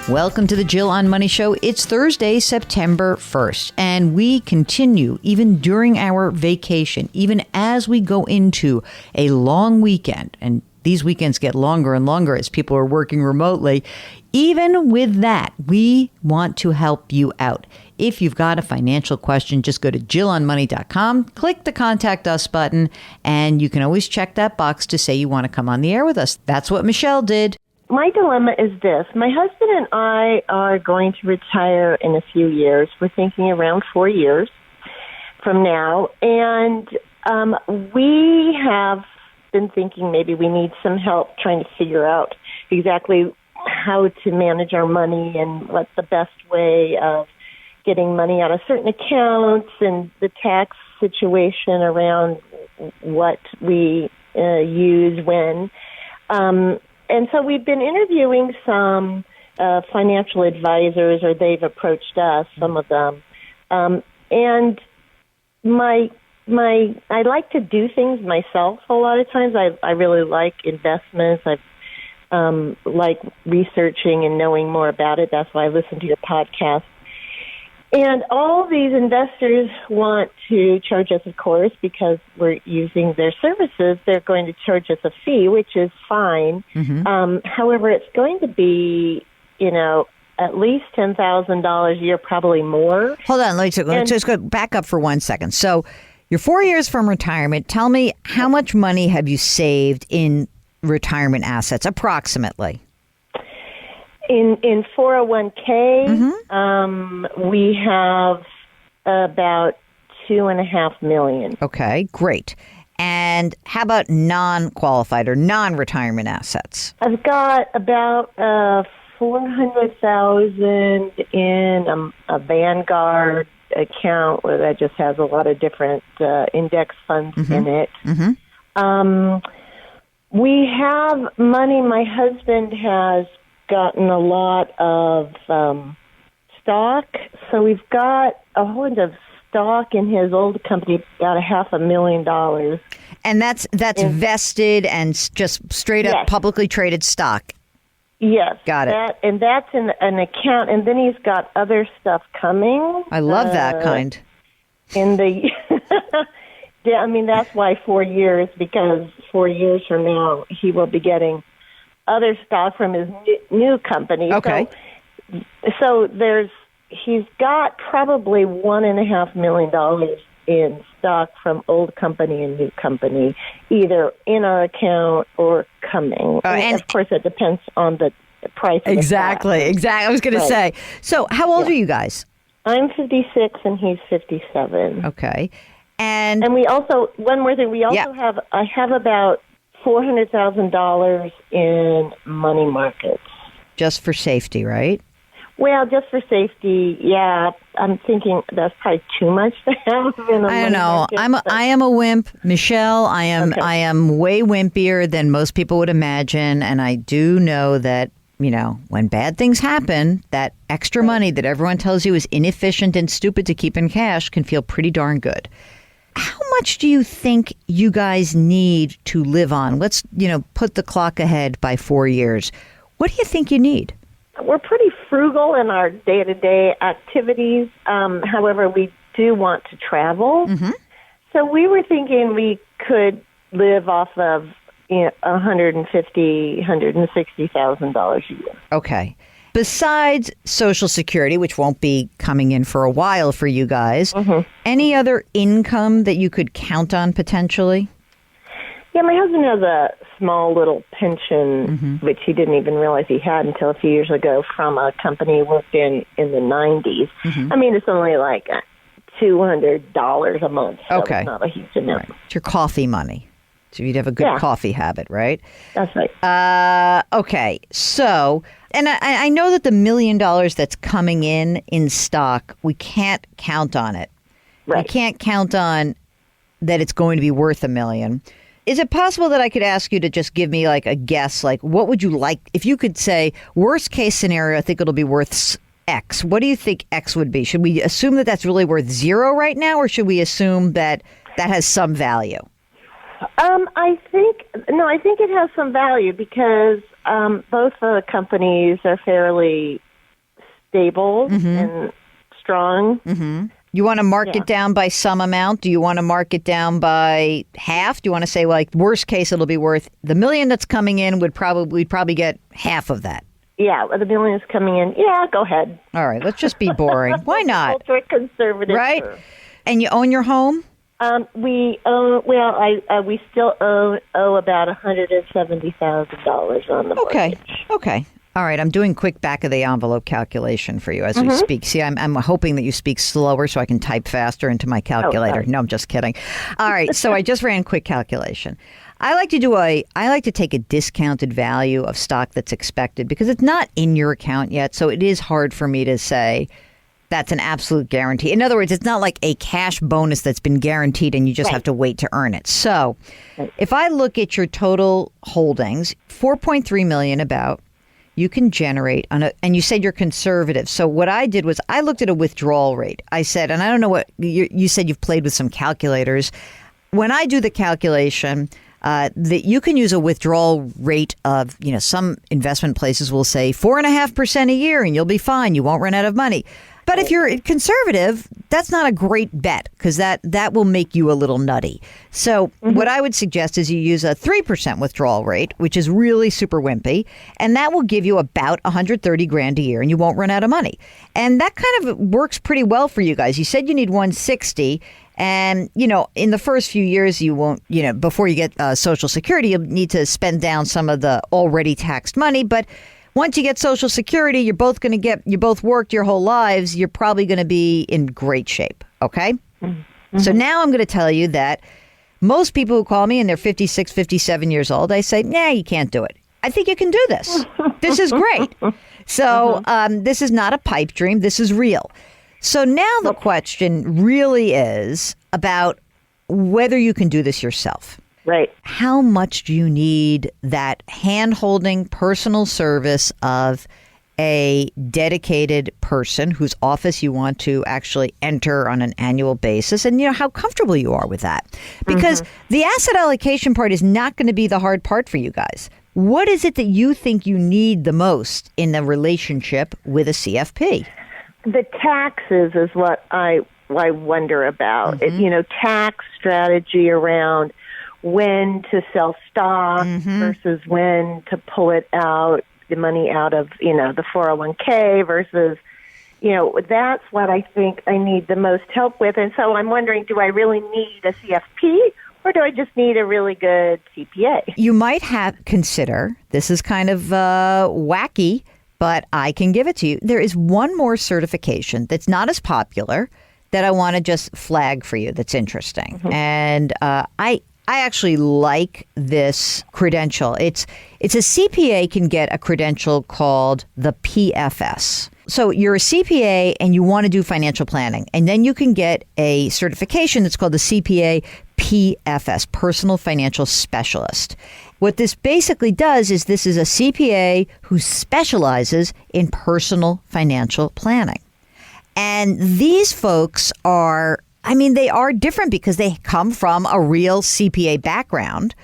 Welcome to the Jill on Money Show. It's Thursday, September 1st, and we continue even during our vacation, even as we go into a long weekend, and these weekends get longer and longer as people are working remotely. Even with that, we want to help you out. If you've got a financial question, just go to JillOnMoney.com, click the Contact Us button, and you can always check that box to say you want to come on the air with us. That's what Michelle did. My dilemma is this. My husband and I are going to retire in a few years. We're thinking around 4 years from now. And we have been thinking maybe we need some help trying to figure out exactly how to manage our money and what's the best way of getting money out of certain accounts and the tax situation around what we use when. And so we've been interviewing some financial advisors, or they've approached us, some of them. And I like to do things myself a lot of times. I really like investments. I like researching and knowing more about it. That's why I listen to your podcast. And all these investors want to charge us, of course, because we're using their services. They're going to charge us a fee, which is fine. Mm-hmm. However, it's going to be, at least $10,000 a year, probably more. Hold on, let's just go back up for 1 second. So you're 4 years from retirement. Tell me, how much money have you saved in retirement assets, approximately? In 401k, mm-hmm. We have about $2.5 million. Okay, great. And how about non-qualified or non-retirement assets? I've got about $400,000 in a Vanguard account where that just has a lot of different index funds mm-hmm. in it. Mm-hmm. We have money. My husband has gotten a lot of stock, so we've got a whole bunch of stock in his old company, about $500,000. And that's vested and just straight up publicly traded stock. Yes, got it. And that's in an account, and then he's got other stuff coming. I love that kind. In the, yeah, I mean that's why 4 years, because 4 years from now he will be getting other stock from his new company. Okay. So he's got probably $1.5 million in stock from old company and new company, either in our account or coming. And of course, it depends on the price of exactly. the stock. Exactly. I was going to say. So how old are you guys? I'm 56 and he's 57. Okay. And we also, one more thing, I have about $400,000 in money markets. Just for safety, right? Well, just for safety, yeah. I'm thinking that's probably too much to have in a I don't know. market, I am a wimp, Michelle. I am way wimpier than most people would imagine, and I do know that when bad things happen, that extra money that everyone tells you is inefficient and stupid to keep in cash can feel pretty darn good. How much do you think you guys need to live on? Let's, put the clock ahead by 4 years. What do you think you need? We're pretty frugal in our day-to-day activities. However, we do want to travel. Mm-hmm. So we were thinking we could live off of $150,000, $160,000 a year. Okay. Besides Social Security, which won't be coming in for a while for you guys, mm-hmm. any other income that you could count on potentially? Yeah, my husband has a small little pension, mm-hmm. which he didn't even realize he had until a few years ago from a company he worked in the 90s. Mm-hmm. I mean, it's only like $200 a month, so okay. It's not a huge amount. Right. It's your coffee money. So you'd have a good coffee habit, right? That's right. Okay, so... And I know that the $1 million that's coming in stock, we can't count on it. Right. We can't count on that it's going to be worth $1 million. Is it possible that I could ask you to just give me like a guess? Like, what would you like if you could say worst case scenario? I think it'll be worth X. What do you think X would be? Should we assume that that's really worth zero right now, or should we assume that has some value? I think it has some value because both the companies are fairly stable and strong. You want to mark it down by some amount? Do you want to mark it down by half? Do you want to say, like, worst case, it'll be worth the $1 million that's coming in we'd probably get half of that? Yeah, the $1 million is coming in. Yeah, go ahead. All right, let's just be boring. Why not? Ultra conservative. Right? And you own your home? We own. Well, we still owe about $170,000 on the mortgage. Okay. All right, I'm doing quick back of the envelope calculation for you as we speak. See, I'm hoping that you speak slower so I can type faster into my calculator. No, I'm just kidding. All right, so I just ran quick calculation. I like to take a discounted value of stock that's expected because it's not in your account yet, so it is hard for me to say that's an absolute guarantee. In other words, it's not like a cash bonus that's been guaranteed and you just have to wait to earn it. So, if I look at your total holdings, $4.3 million about, you can generate and you said you're conservative. So what I did was I looked at a withdrawal rate. I said, and I don't know what you said, you've played with some calculators. When I do the calculation, that you can use a withdrawal rate of, some investment places will say 4.5% a year and you'll be fine. You won't run out of money. But if you're conservative, that's not a great bet because that will make you a little nutty. So what I would suggest is you use a 3% withdrawal rate, which is really super wimpy, and that will give you about $130,000 a year, and you won't run out of money. And that kind of works pretty well for you guys. You said you need 160. And, in the first few years, you won't, before you get Social Security, you'll need to spend down some of the already taxed money. But once you get Social Security, you both worked your whole lives, you're probably going to be in great shape. Okay? So now I'm going to tell you that most people who call me and they're 56, 57 years old, I say, nah, you can't do it. I think you can do this. This is great. So this is not a pipe dream. This is real. So now the question really is about whether you can do this yourself. Right. How much do you need that hand-holding personal service of a dedicated person whose office you want to actually enter on an annual basis, and how comfortable you are with that? Because the asset allocation part is not going to be the hard part for you guys. What is it that you think you need the most in the relationship with a CFP? The taxes is what I wonder about. Tax strategy around when to sell stock versus when to pull it out, the money out of, the 401k versus, that's what I think I need the most help with. And so I'm wondering, do I really need a CFP or do I just need a really good CPA? You might consider, this is kind of wacky, but I can give it to you. There is one more certification that's not as popular that I want to just flag for you that's interesting. And I actually like this credential. It's a CPA can get a credential called the PFS. So you're a CPA and you want to do financial planning, and then you can get a certification that's called the CPA PFS, Personal Financial Specialist. What this basically does is this is a CPA who specializes in personal financial planning. And these folks they are different because they come from a real CPA background,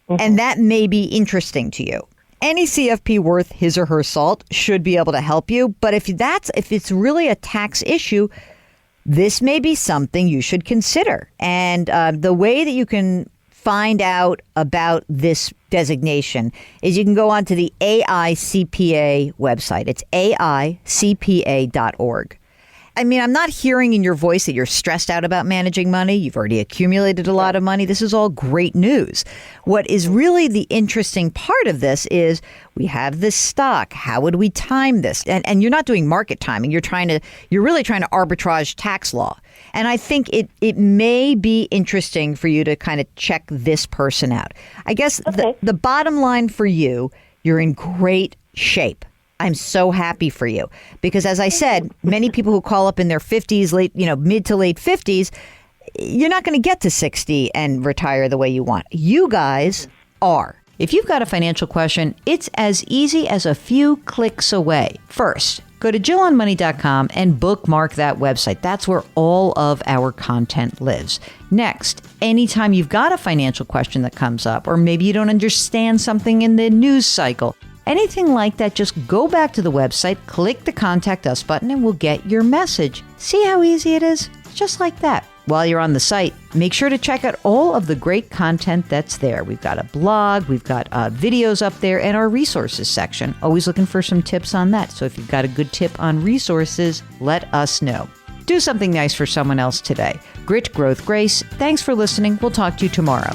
and that may be interesting to you. Any CFP worth his or her salt should be able to help you, but if it's really a tax issue, this may be something you should consider. And the way that you can find out about this designation is you can go onto the AICPA website. It's AICPA.org. I mean, I'm not hearing in your voice that you're stressed out about managing money. You've already accumulated a lot of money. This is all great news. What is really the interesting part of this is we have this stock. How would we time this? And you're not doing market timing. You're really trying to arbitrage tax law. And I think it may be interesting for you to kind of check this person out. I guess the bottom line for you, you're in great shape. I'm so happy for you because, as I said, many people who call up in their 50s, mid to late 50s, you're not going to get to 60 and retire the way you want. You guys are. If you've got a financial question, it's as easy as a few clicks away. First, go to JillOnMoney.com and bookmark that website. That's where all of our content lives. Next, anytime you've got a financial question that comes up, or maybe you don't understand something in the news cycle, anything like that, just go back to the website, click the Contact Us button, and we'll get your message. See how easy it is? Just like that. While you're on the site, make sure to check out all of the great content that's there. We've got a blog, we've got videos up there, and our resources section. Always looking for some tips on that. So if you've got a good tip on resources, let us know. Do something nice for someone else today. Grit, growth, grace. Thanks for listening. We'll talk to you tomorrow.